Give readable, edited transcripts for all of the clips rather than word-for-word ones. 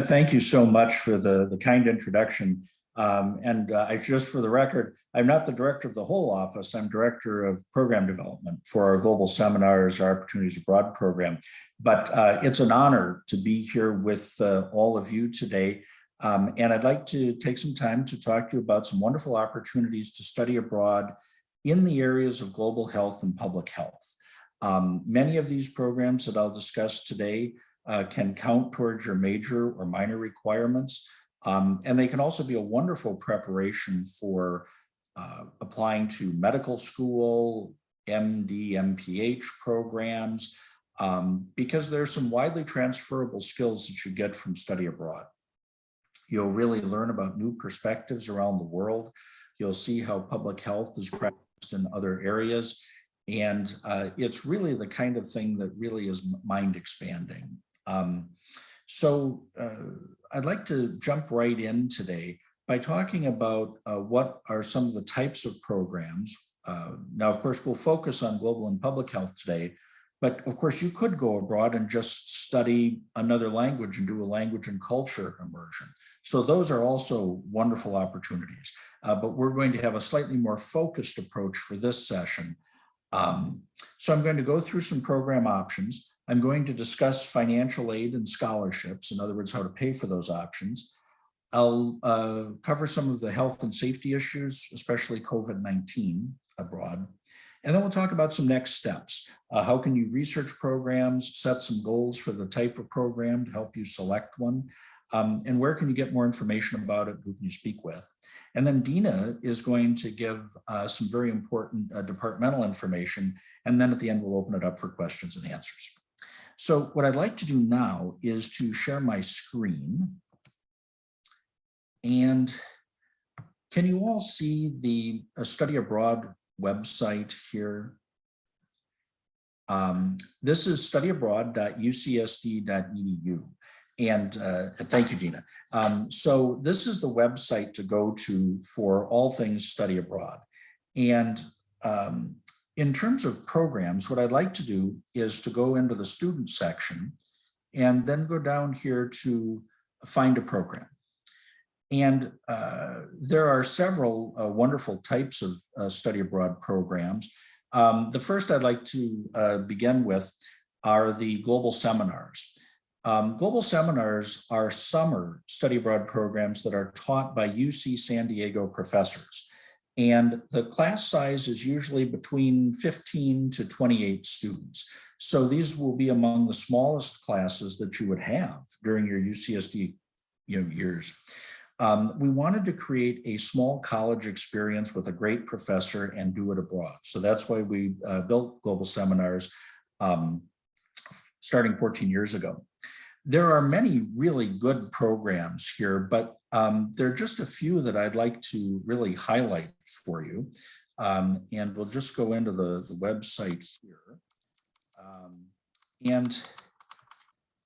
Thank you so much for the kind introduction. Just for the record, I'm not the director of the whole office. I'm director of program development for our global seminars, our Opportunities Abroad program. But it's an honor to be here with all of you today. And I'd like to take some time to talk to you about some wonderful opportunities to study abroad in the areas of global health and public health. Many of these programs that I'll discuss today can count towards your major or minor requirements. And they can also be a wonderful preparation for applying to medical school, MD, MPH programs, because there's some widely transferable skills that you get from study abroad. You'll really learn about new perspectives around the world. You'll see how public health is practiced in other areas. And it's really the kind of thing that really is mind expanding. I'd like to jump right in today by talking about what are some of the types of programs. Now, of course, we'll focus on global and public health today, but of course you could go abroad and just study another language and do a language and culture immersion. So those are also wonderful opportunities, but we're going to have a slightly more focused approach for this session. So I'm going to go through some program options. I'm going to discuss financial aid and scholarships, in other words, how to pay for those options. I'll cover some of the health and safety issues, especially COVID-19 abroad. And then we'll talk about some next steps. How can you research programs, set some goals for the type of program to help you select one, and where can you get more information about it, who can you speak with? And then Dina is going to give some very important departmental information, and then at the end we'll open it up for questions and answers. So what I'd like to do now is to share my screen. And can you all see the Study Abroad website here? This is studyabroad.ucsd.edu. And thank you, Dina. So this is the website to go to for all things study abroad. And in terms of programs, what I'd like to do is to go into the student section and then go down here to find a program. And there are several wonderful types of study abroad programs. The first I'd like to begin with are the global seminars. Global seminars are summer study abroad programs that are taught by UC San Diego professors. And the class size is usually between 15 to 28 students. So these will be among the smallest classes that you would have during your UCSD years. We wanted to create a small college experience with a great professor and do it abroad. So that's why we built global seminars starting 14 years ago. There are many really good programs here, but there are just a few that I'd like to really highlight for you. And we'll just go into the website here. And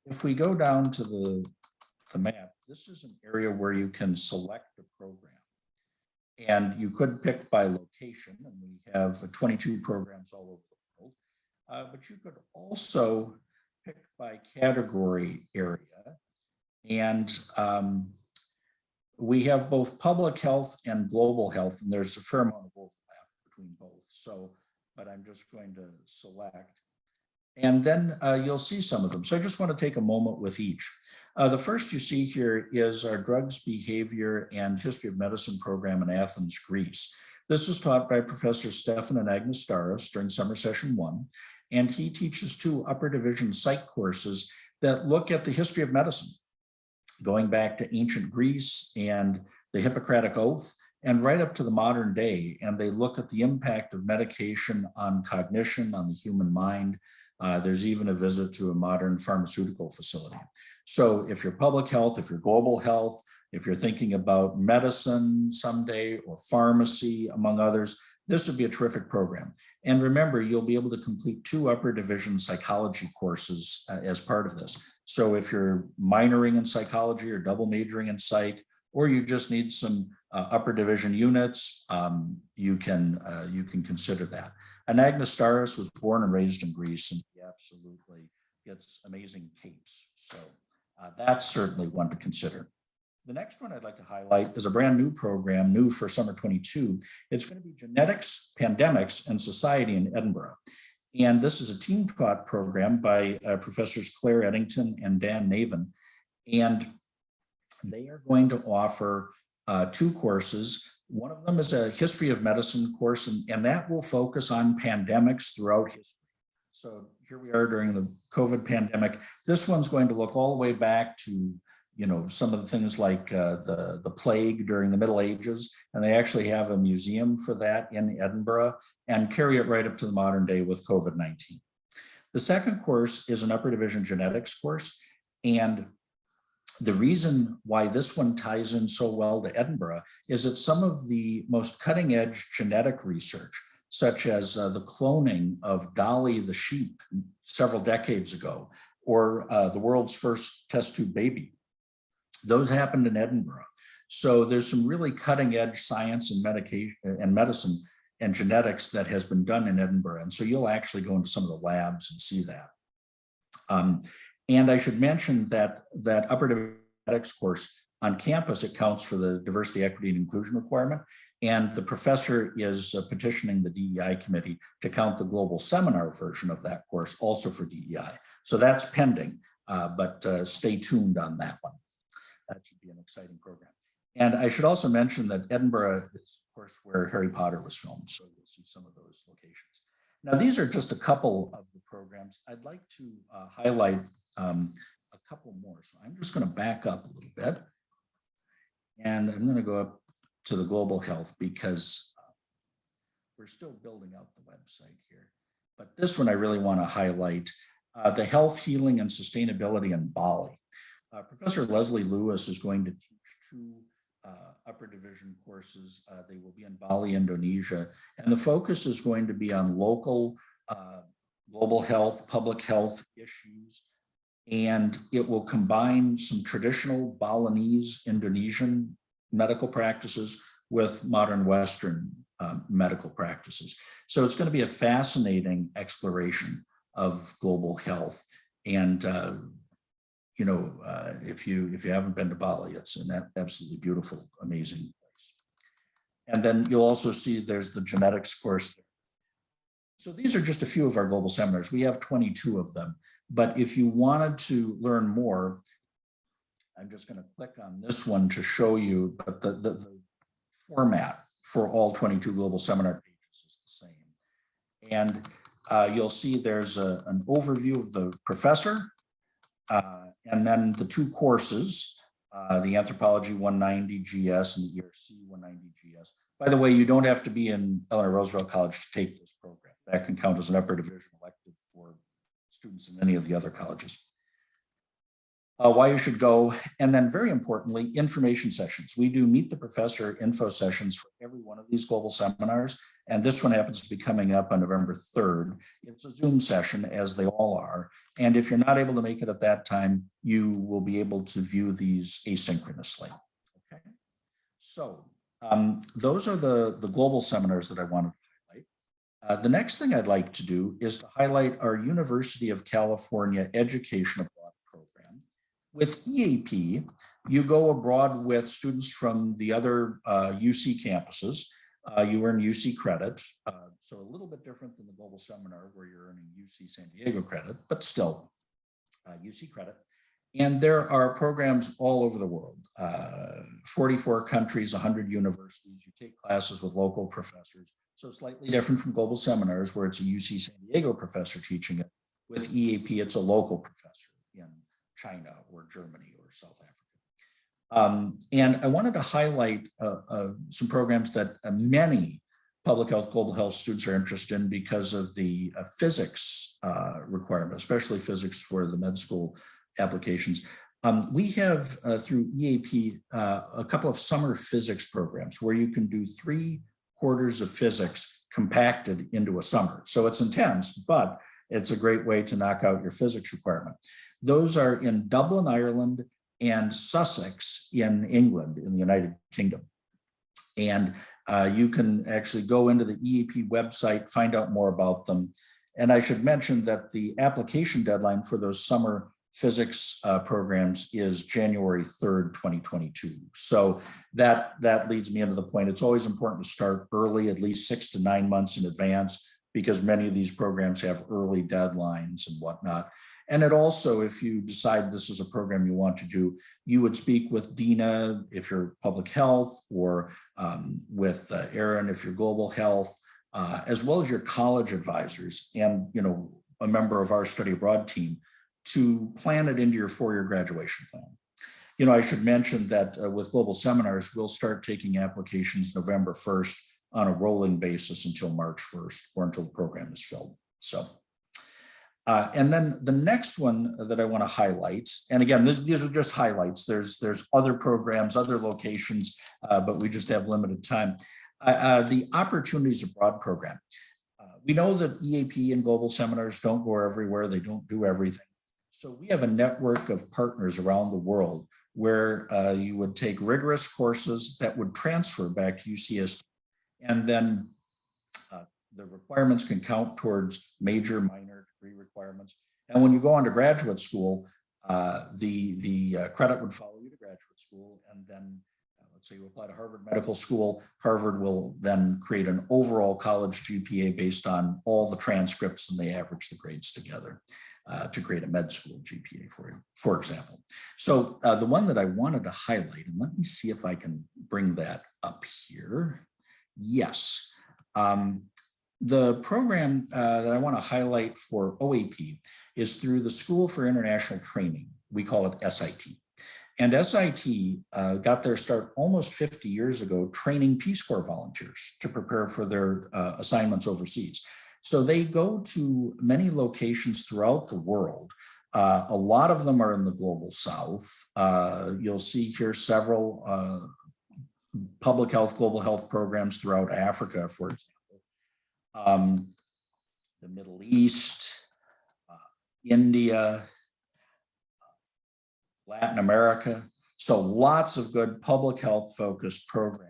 if we go down to the map, this is an area where you can select a program. And you could pick by location, and we have 22 programs all over the world. But you could also pick by category area. And we have both public health and global health, and there's a fair amount of overlap between both. So, but I'm just going to select. And then you'll see some of them. So I just want to take a moment with each. The first you see here is our Drugs, Behavior, and History of Medicine program in Athens, Greece. This is taught by Professor Stefan and Agnes Staros during summer session 1. And he teaches 2 upper division psych courses that look at the history of medicine, going back to ancient Greece and the Hippocratic Oath, and right up to the modern day. And they look at the impact of medication on cognition, on the human mind. There's even a visit to a modern pharmaceutical facility. So if you're public health, if you're global health, if you're thinking about medicine someday or pharmacy, among others, this would be a terrific program. And remember, you'll be able to complete 2 upper division psychology courses as part of this. So if you're minoring in psychology or double majoring in psych, or you just need some upper division units, you can consider that. And Agnes Staros was born and raised in Greece, and he absolutely gets amazing capes. So That's certainly one to consider. The next one I'd like to highlight is a brand new program, new for summer 22. It's going to be Genetics, Pandemics, and Society in Edinburgh. And this is a team taught program by Professors Claire Eddington and Dan Navin. And they are going to offer 2 courses. One of them is a history of medicine course, and that will focus on pandemics throughout history. So here we are during the COVID pandemic. This one's going to look all the way back to, some of the things like the plague during the Middle Ages, and they actually have a museum for that in Edinburgh and carry it right up to the modern day with COVID-19. The second course is an upper division genetics course, and the reason why this one ties in so well to Edinburgh is that some of the most cutting edge genetic research, such as the cloning of Dolly the sheep several decades ago, or the world's first test tube baby, those happened in Edinburgh. So there's some really cutting edge science and medication and medicine and genetics that has been done in Edinburgh. And so you'll actually go into some of the labs and see that. And I should mention that upper genetics course on campus, it counts for the diversity, equity, and inclusion requirement. And the professor is petitioning the DEI committee to count the global seminar version of that course also for DEI. So that's pending, but stay tuned on that one. That should be an exciting program. And I should also mention that Edinburgh is, of course, where Harry Potter was filmed. So you'll see some of those locations. Now, these are just a couple of the programs. I'd like to highlight a couple more. So I'm just going to back up a little bit. And I'm going to go up to the global health because we're still building out the website here. But this one I really want to highlight, the health, healing, and sustainability in Bali. Professor Leslie Lewis is going to teach 2 upper division courses. They will be in Bali, Indonesia. And the focus is going to be on local global health, public health issues. And it will combine some traditional Balinese, Indonesian medical practices with modern Western medical practices. So it's going to be a fascinating exploration of global health. And if you haven't been to Bali, it's an absolutely beautiful, amazing place. And then you'll also see there's the genetics course there. So these are just a few of our global seminars. We have 22 of them. But if you wanted to learn more, I'm just going to click on this one to show you, but the format for all 22 global seminar pages is the same. And you'll see there's an overview of the professor, and then the 2 courses, the Anthropology 190 GS and the ERC 190 GS. By the way, you don't have to be in Eleanor Roosevelt College to take this program. That can count as an upper division elective for students in any of the other colleges. Why you should go, and then very importantly, information sessions. We do meet the professor info sessions for every one of these global seminars, and this one happens to be coming up on November 3rd. It's a Zoom session, as they all are, and if you're not able to make it at that time, you will be able to view these asynchronously. Okay, so those are the global seminars that I wanted to highlight. The next thing I'd like to do is to highlight our University of California Education Abroad program. With EAP, you go abroad with students from the other UC campuses. You earn UC credit, so a little bit different than the global seminar where you're earning UC San Diego credit, but still UC credit. And there are programs all over the world, 44 countries, 100 universities. You take classes with local professors. So slightly different from global seminars where it's a UC San Diego professor teaching it. With EAP, it's a local professor in China or Germany or South Africa. And I wanted to highlight some programs that many public health, global health students are interested in because of the physics requirement, especially physics for the med school applications. We have through EAP a couple of summer physics programs where you can do 3 quarters of physics compacted into a summer. So it's intense, but it's a great way to knock out your physics requirement. Those are in Dublin, Ireland, and Sussex in England, in the United Kingdom. And you can actually go into the EAP website, find out more about them. And I should mention that the application deadline for those summer physics programs is January 3rd, 2022. So that leads me into the point. It's always important to start early, at least 6 to 9 months in advance, because many of these programs have early deadlines and whatnot. And it also, if you decide this is a program you want to do, you would speak with Dina if you're public health, or with Aaron if you're global health, as well as your college advisors and, a member of our study abroad team, to plan it into your 4-year graduation plan. I should mention that with global seminars, we'll start taking applications November 1st on a rolling basis until March 1st, or until the program is filled. So. And then the next one that I want to highlight, and again, these are just highlights. There's other programs, other locations, but we just have limited time. The Opportunities Abroad program. We know that EAP and global seminars don't go everywhere. They don't do everything. So we have a network of partners around the world where you would take rigorous courses that would transfer back to UCSD, and then the requirements can count towards major, minor degree requirements. And when you go on to graduate school, the credit would follow you to graduate school. And then let's say you apply to Harvard Medical School, Harvard will then create an overall college GPA based on all the transcripts, and they average the grades together to create a med school GPA for you, for example. So the one that I wanted to highlight, and let me see if I can bring that up here. Yes. The program that I want to highlight for OAP is through the School for International Training. We call it SIT. And SIT got their start almost 50 years ago training Peace Corps volunteers to prepare for their assignments overseas. So they go to many locations throughout the world. A lot of them are in the global south. You'll see here several public health, global health programs throughout Africa, for example. The Middle East, India, Latin America. So lots of good public health focused programming.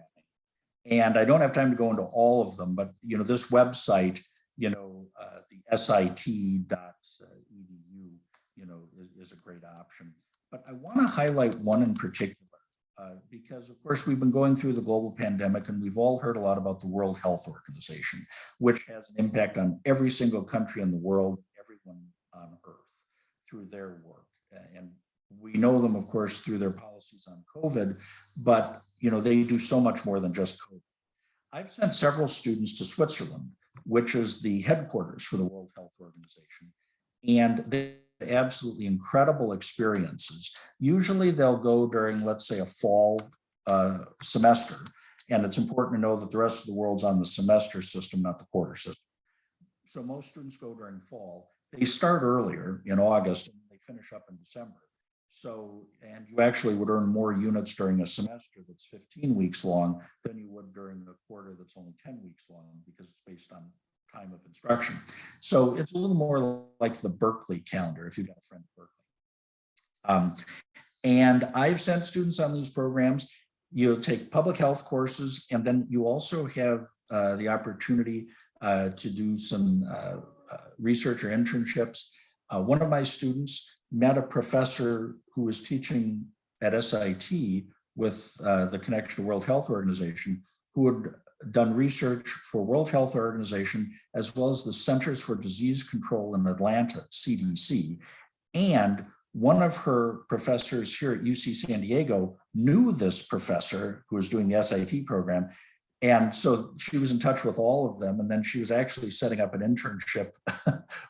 And I don't have time to go into all of them, but this website, the sit.edu, is a great option. But I want to highlight one in particular. Because of course we've been going through the global pandemic, and we've all heard a lot about the World Health Organization, which has an impact on every single country in the world, everyone on earth through their work. And we know them, of course, through their policies on COVID, but they do so much more than just COVID. I've sent several students to Switzerland, which is the headquarters for the World Health Organization, and they absolutely incredible experiences. Usually they'll go during, let's say, a fall semester. And it's important to know that the rest of the world's on the semester system, not the quarter system. So most students go during fall. They start earlier in August and they finish up in December. So, and you actually would earn more units during a semester that's 15 weeks long than you would during a quarter that's only 10 weeks long, because it's based on time of instruction. So it's a little more like the Berkeley calendar, if you've got a friend at Berkeley. And I've sent students on these programs. You'll take public health courses, and then you also have the opportunity to do some research or internships. One of my students met a professor who was teaching at SIT with the connection to World Health Organization, who had done research for World Health Organization, as well as the Centers for Disease Control in Atlanta, CDC. And one of her professors here at UC San Diego knew this professor who was doing the SIT program. And so she was in touch with all of them. And then she was actually setting up an internship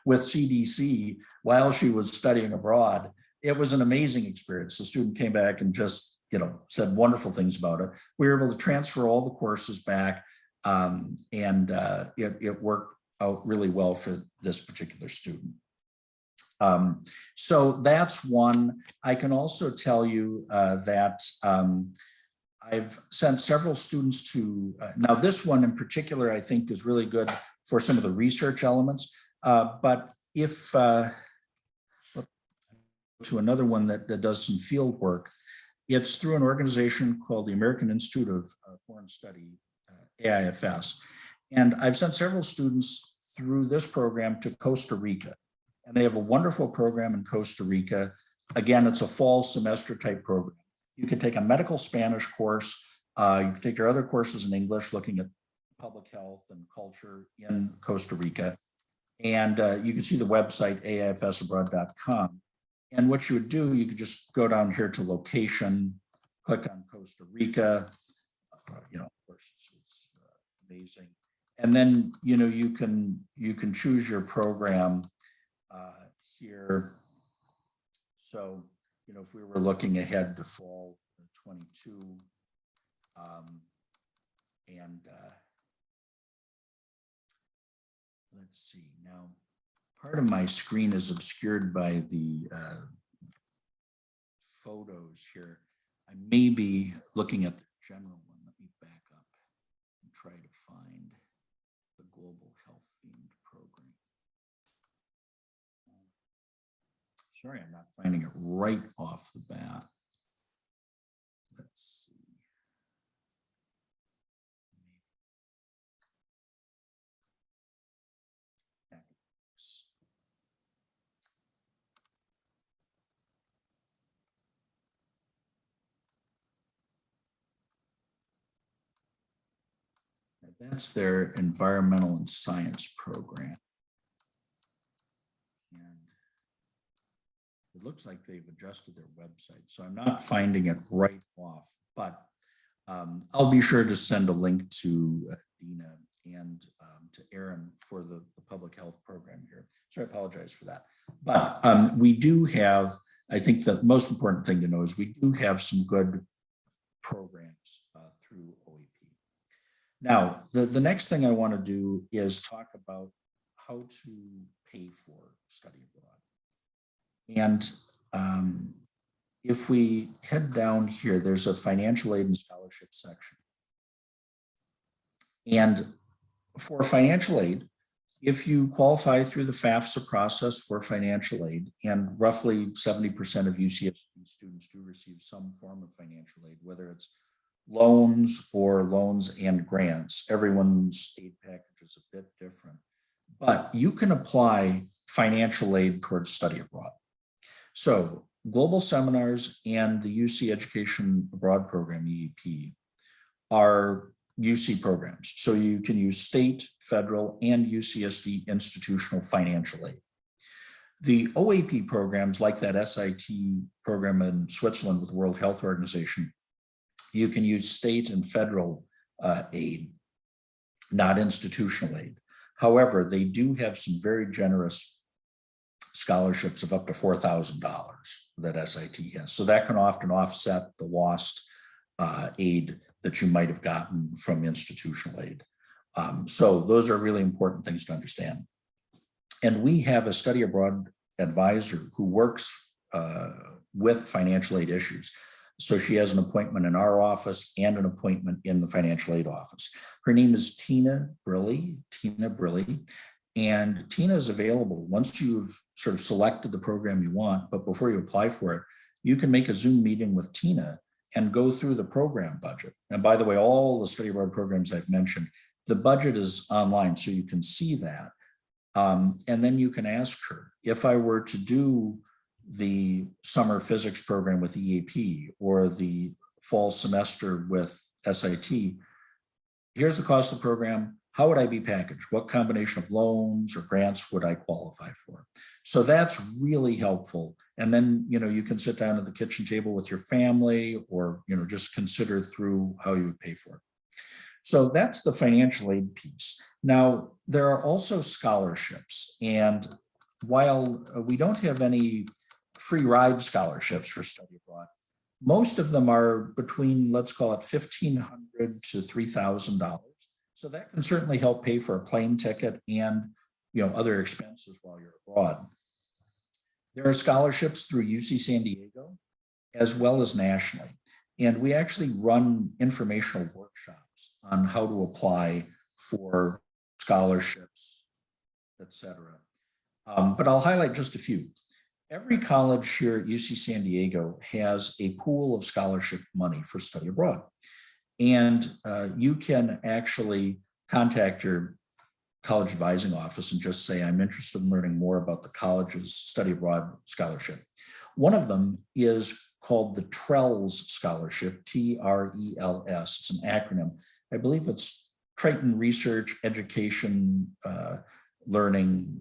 with CDC while she was studying abroad. It was an amazing experience. The student came back and just said wonderful things about it. We were able to transfer all the courses back, and it worked out really well for this particular student. So that's one. I can also tell you that I've sent several students to, now this one in particular, I think is really good for some of the research elements, but if, to another one that does some field work, it's through an organization called the American Institute of Foreign Study, AIFS. And I've sent several students through this program to Costa Rica. And they have a wonderful program in Costa Rica again, it's a fall semester type program. You can take a medical Spanish course. You can take your other courses in English, looking at public health and culture in Costa Rica. And you can see the website, aifsabroad.com. And what you would do, you could just go down here to location, click on Costa Rica. Of course, it's amazing. And then, you can choose your program here. So, if we were looking ahead to fall 22, let's see now. Part of my screen is obscured by the photos here. I may be looking at the general one. Let me back up and try to find the global health themed program. Sorry, I'm not finding it right off the bat. Let's see. That's their environmental and science program. And it looks like they've adjusted their website, so I'm not finding it right off, but I'll be sure to send a link to Dina and to Aaron for the public health program here. So I apologize for that. But we do have, I think the most important thing to know is we do have some good programs through OEP. Now, the next thing I want to do is talk about how to pay for study abroad. And if we head down here, there's a financial aid and scholarship section. And for financial aid, if you qualify through the FAFSA process for financial aid, and roughly 70% of UCSD students do receive some form of financial aid, whether it's loans or loans and grants. Everyone's aid package is a bit different, but you can apply financial aid towards study abroad. So global seminars and the UC Education Abroad Program, EAP, are UC programs. So you can use state, federal, and UCSD institutional financial aid. The OAP programs, like that SIT program in Switzerland with the World Health Organization, you can use state and federal aid, not institutional aid. However, they do have some very generous scholarships of up to $4,000 that SIT has. So that can often offset the lost aid that you might have gotten from institutional aid. So those are really important things to understand. And we have a study abroad advisor who works with financial aid issues. So she has an appointment in our office and an appointment in the financial aid office. Her name is Tina Briley, and Tina is available once you've sort of selected the program you want, but before you apply for it, you can make a Zoom meeting with Tina and go through the program budget. And by the way, all the study abroad programs I've mentioned, the budget is online, so you can see that. And then you can ask her, if I were to do the summer physics program with EAP or the fall semester with SIT, here's the cost of the program. How would I be packaged? What combination of loans or grants would I qualify for? So that's really helpful. And then, you can sit down at the kitchen table with your family or, just consider through how you would pay for it. So that's the financial aid piece. Now, there are also scholarships. And while we don't have any free ride scholarships for study abroad, most of them are between, let's call it $1,500 to $3,000. So that can certainly help pay for a plane ticket and other expenses while you're abroad. There are scholarships through UC San Diego as well as nationally. And we actually run informational workshops on how to apply for scholarships, et cetera. But I'll highlight just a few. Every college here at UC San Diego has a pool of scholarship money for study abroad. And you can actually contact your college advising office and just say, I'm interested in learning more about the college's study abroad scholarship. One of them is called the TRELS Scholarship, TRELS. It's an acronym. I believe it's Triton Research, Education, Learning,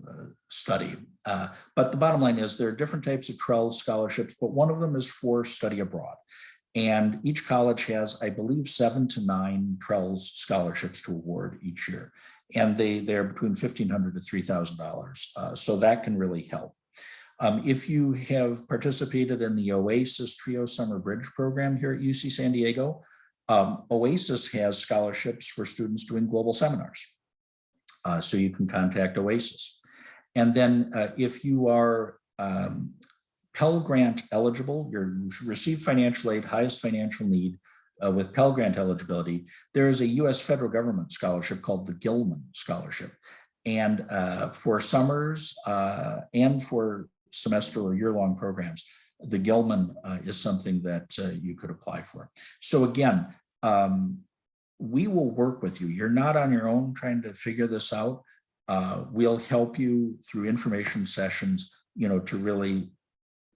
Study. But the bottom line is there are different types of TRELS scholarships, but one of them is for study abroad. And each college has, I believe, 7 to 9 TRELS scholarships to award each year. And they're between $1,500 to $3,000. So that can really help. If you have participated in the OASIS Trio Summer Bridge program here at UC San Diego, OASIS has scholarships for students doing global seminars. So you can contact OASIS. And then if you are Pell Grant eligible, you receive financial aid, highest financial need with Pell Grant eligibility, there is a US federal government scholarship called the Gilman Scholarship. And for summers and for semester or year-long programs, the Gilman is something that you could apply for. So again, we will work with you. You're not on your own trying to figure this out. We'll help you through information sessions, to really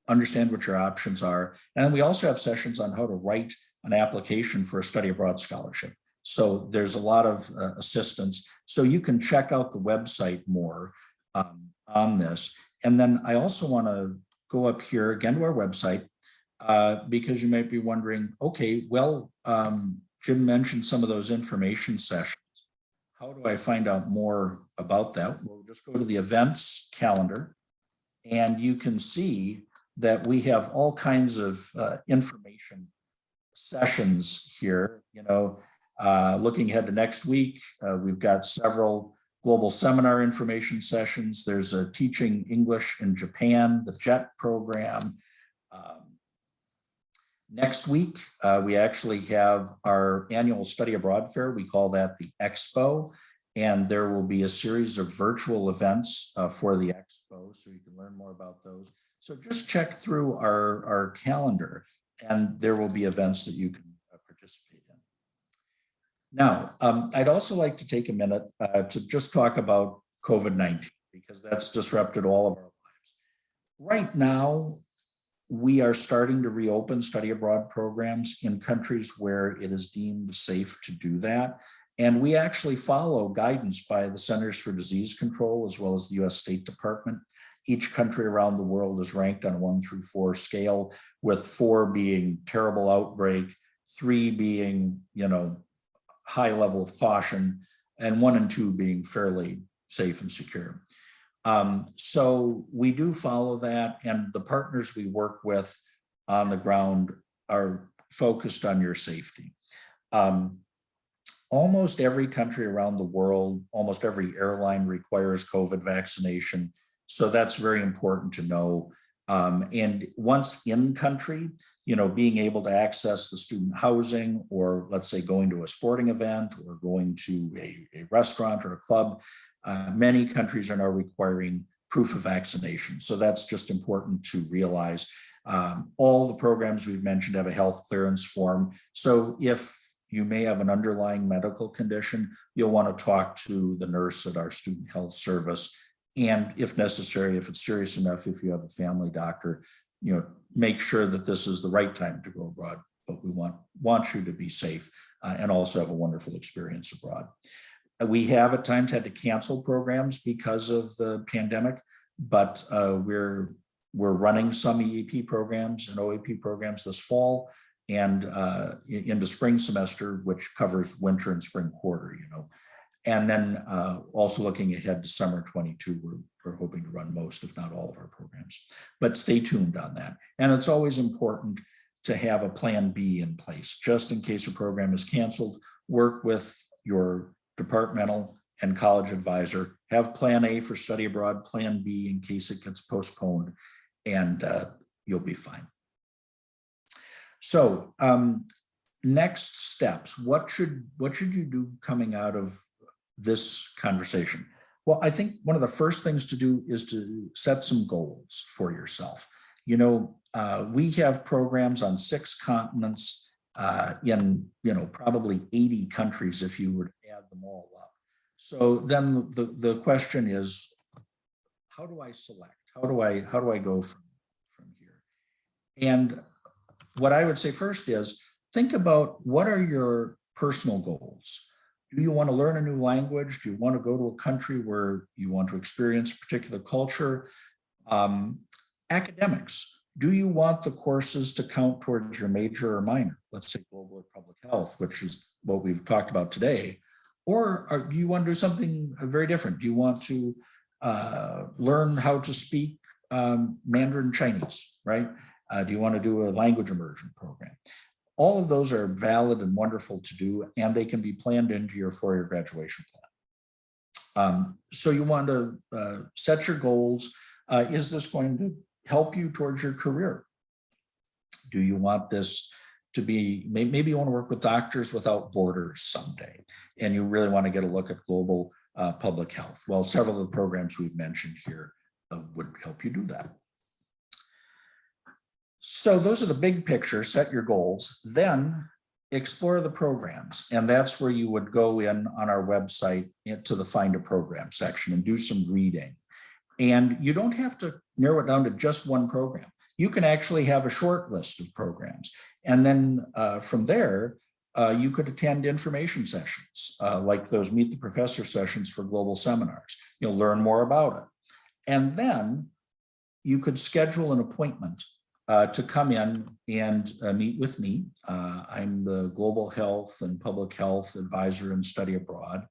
understand what your options are. And we also have sessions on how to write an application for a study abroad scholarship. So there's a lot of assistance. So you can check out the website more on this. And then I also want to go up here again to our website because you might be wondering, okay, well, Jim mentioned some of those information sessions. How do I find out more about that? We'll just go to the events calendar and you can see that we have all kinds of information sessions here. Looking ahead to next week, we've got several global seminar information sessions. There's a Teaching English in Japan, the JET program. Next week, we actually have our annual study abroad fair. We call that the Expo. And there will be a series of virtual events for the Expo, so you can learn more about those. So just check through our calendar and there will be events that you can participate in. Now, I'd also like to take a minute to just talk about COVID-19 because that's disrupted all of our lives. Right now, we are starting to reopen study abroad programs in countries where it is deemed safe to do that. And we actually follow guidance by the Centers for Disease Control as well as the US State Department. Each country around the world is ranked on a 1 through 4 scale, with 4 being terrible outbreak, 3 being, high level of caution, and 1 and 2 being fairly safe and secure. So we do follow that, and the partners we work with on the ground are focused on your safety. Almost every country around the world, almost every airline requires COVID vaccination. So that's very important to know. And once in country, being able to access the student housing, or let's say going to a sporting event or going to a restaurant or a club, many countries are now requiring proof of vaccination. So that's just important to realize. All the programs we've mentioned have a health clearance form. So if you may have an underlying medical condition, you'll want to talk to the nurse at our student health service. And if necessary, if it's serious enough, if you have a family doctor, make sure that this is the right time to go abroad. But we want you to be safe and also have a wonderful experience abroad. We have at times had to cancel programs because of the pandemic, but we're running some EAP programs and OAP programs this fall and into spring semester, which covers winter and spring quarter, And then also looking ahead to summer 22, we're hoping to run most, if not all of our programs, but stay tuned on that. And it's always important to have a plan B in place, just in case a program is canceled. Work with your departmental and college advisor, have plan A for study abroad, plan B in case it gets postponed, and you'll be fine. So next steps, what should you do coming out of this conversation? Well, I think one of the first things to do is to set some goals for yourself. We have programs on 6 continents in, probably 80 countries if you were to add them all up. So then the question is, how do I select? How do I go from here? And what I would say first is think about what are your personal goals? Do you want to learn a new language? Do you want to go to a country where you want to experience a particular culture? Academics. Do you want the courses to count towards your major or minor? Let's say global or public health, which is what we've talked about today. Or do you want to do something very different? Do you want to learn how to speak Mandarin Chinese, right? Do you want to do a language immersion program? All of those are valid and wonderful to do, and they can be planned into your four-year graduation plan. So you want to set your goals. Is this going to help you towards your career? Do you want this to be, maybe you want to work with Doctors Without Borders someday, and you really want to get a look at global public health. Well, several of the programs we've mentioned here would help you do that. So those are the big picture, set your goals, then explore the programs. And that's where you would go in on our website into the Find a Program section and do some reading. And you don't have to narrow it down to just one program. You can actually have a short list of programs. And then from there, you could attend information sessions like those Meet the Professor sessions for global seminars. You'll learn more about it. And then you could schedule an appointment to come in and meet with me. I'm the Global Health and Public Health Advisor in Study Abroad.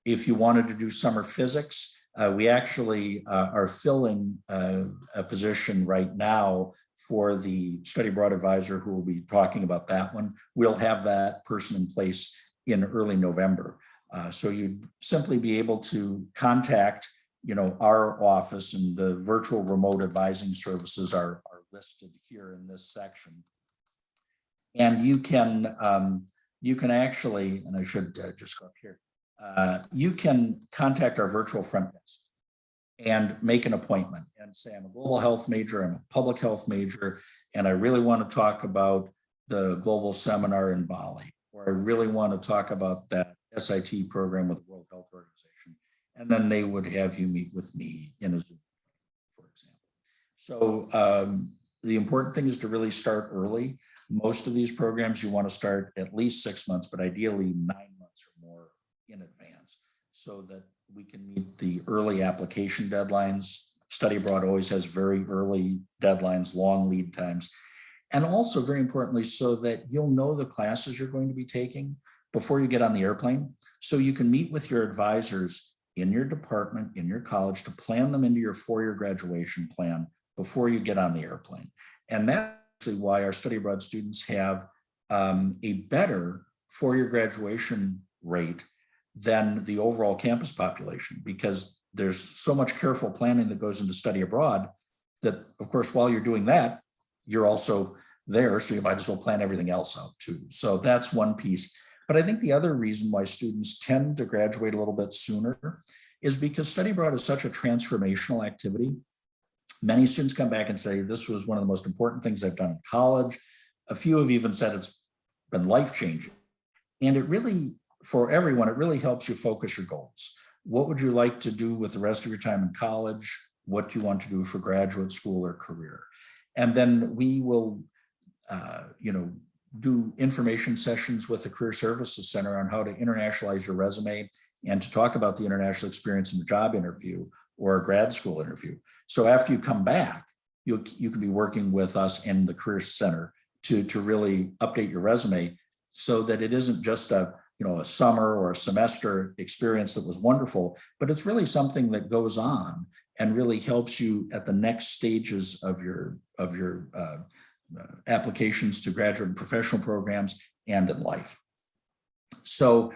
If you wanted to do summer physics, we actually are filling a position right now for the Study Abroad Advisor who will be talking about that one. We'll have that person in place in early November. So you'd simply be able to contact our office, and the virtual remote advising services are listed here in this section. And you can actually, and I should just go up here, you can contact our virtual front desk and make an appointment and say, I'm a global health major, I'm a public health major, and I really want to talk about the global seminar in Bali, or I really want to talk about that SIT program with the World Health Organization. And then they would have you meet with me in a Zoom, for example. So the important thing is to really start early. Most of these programs you want to start at least 6 months, but ideally 9 months or more in advance, so that we can meet the early application deadlines. Study Abroad always has very early deadlines, long lead times. And also very importantly, so that you'll know the classes you're going to be taking before you get on the airplane. So you can meet with your advisors in your department, in your college, to plan them into your four-year graduation plan before you get on the airplane. And that's actually why our Study Abroad students have a better four-year graduation rate than the overall campus population, because there's so much careful planning that goes into Study Abroad that, of course, while you're doing that, you're also there, so you might as well plan everything else out too. So that's one piece. But I think the other reason why students tend to graduate a little bit sooner is because Study Abroad is such a transformational activity. Many students come back and say, this was one of the most important things I've done in college. A few have even said it's been life-changing. And it really, for everyone, it really helps you focus your goals. What would you like to do with the rest of your time in college? What do you want to do for graduate school or career? And then we will, do information sessions with the Career Services Center on how to internationalize your resume and to talk about the international experience in a job interview or a grad school interview. So after you come back, you can be working with us in the Career Center to really update your resume so that it isn't just a summer or a semester experience that was wonderful, but it's really something that goes on and really helps you at the next stages of your applications to graduate and professional programs and in life. So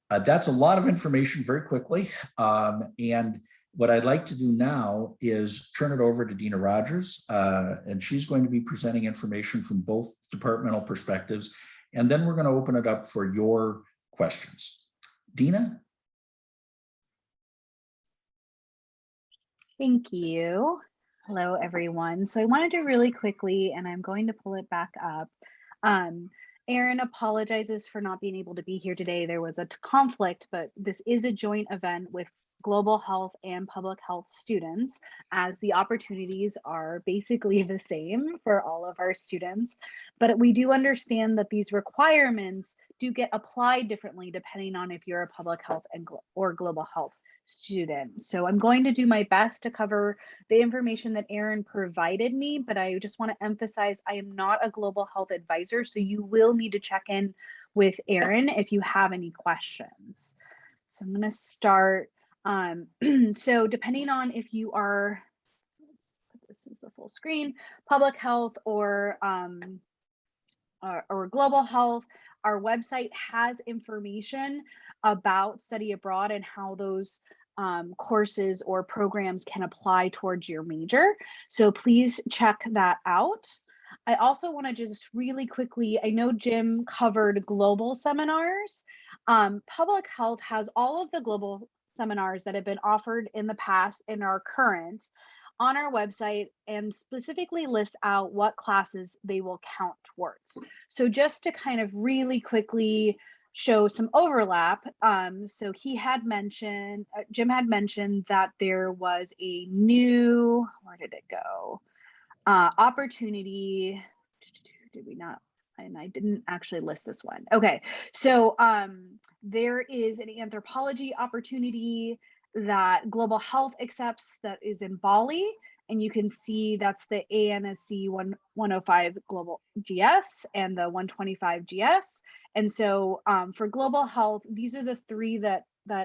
that's a lot of information very quickly. And what I'd like to do now is turn it over to Dina Rogers, and she's going to be presenting information from both departmental perspectives. And then we're going to open it up for your questions. Dina? Thank you. Hello, everyone. So I wanted to really quickly, and I'm going to pull it back up. Aaron apologizes for not being able to be here today. There was a conflict, but this is a joint event with global health and public health students, as the opportunities are basically the same for all of our students. But we do understand that these requirements do get applied differently depending on if you're a public health or global health student. So I'm going to do my best to cover the information that Erin provided me, but I just want to emphasize I am not a global health advisor, so you will need to check in with Erin if you have any questions. So I'm going to start. So depending on if you are, let's put this as a full screen, public health or global health, our website has information about study abroad and how those courses or programs can apply towards your major. So please check that out. I also want to just really quickly, I know Jim covered global seminars. Public health has all of the global seminars that have been offered in the past and are current on our website, and specifically list out what classes they will count towards. So just to kind of really quickly show some overlap. So he had mentioned, Jim had mentioned that there was a new, where did it go? Opportunity, did we not? And I didn't actually list this one. Okay, so there is an anthropology opportunity that Global Health accepts that is in Bali, and you can see that's the ANSC 105 Global GS and the 125 GS. And so for Global Health, these are the three that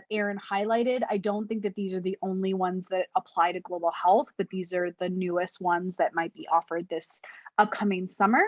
Erin highlighted. I don't think that these are the only ones that apply to global health, but these are the newest ones that might be offered this upcoming summer.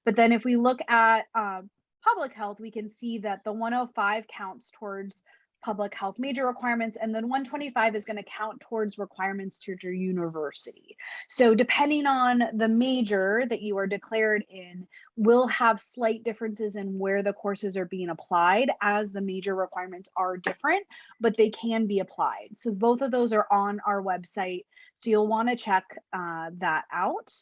But then if we look at public health, we can see that the 105 counts towards public health major requirements, and then 125 is going to count towards requirements to your university. So depending on the major that you are declared in, will have slight differences in where the courses are being applied, as the major requirements are different, but they can be applied. So both of those are on our website, so you'll want to check that out.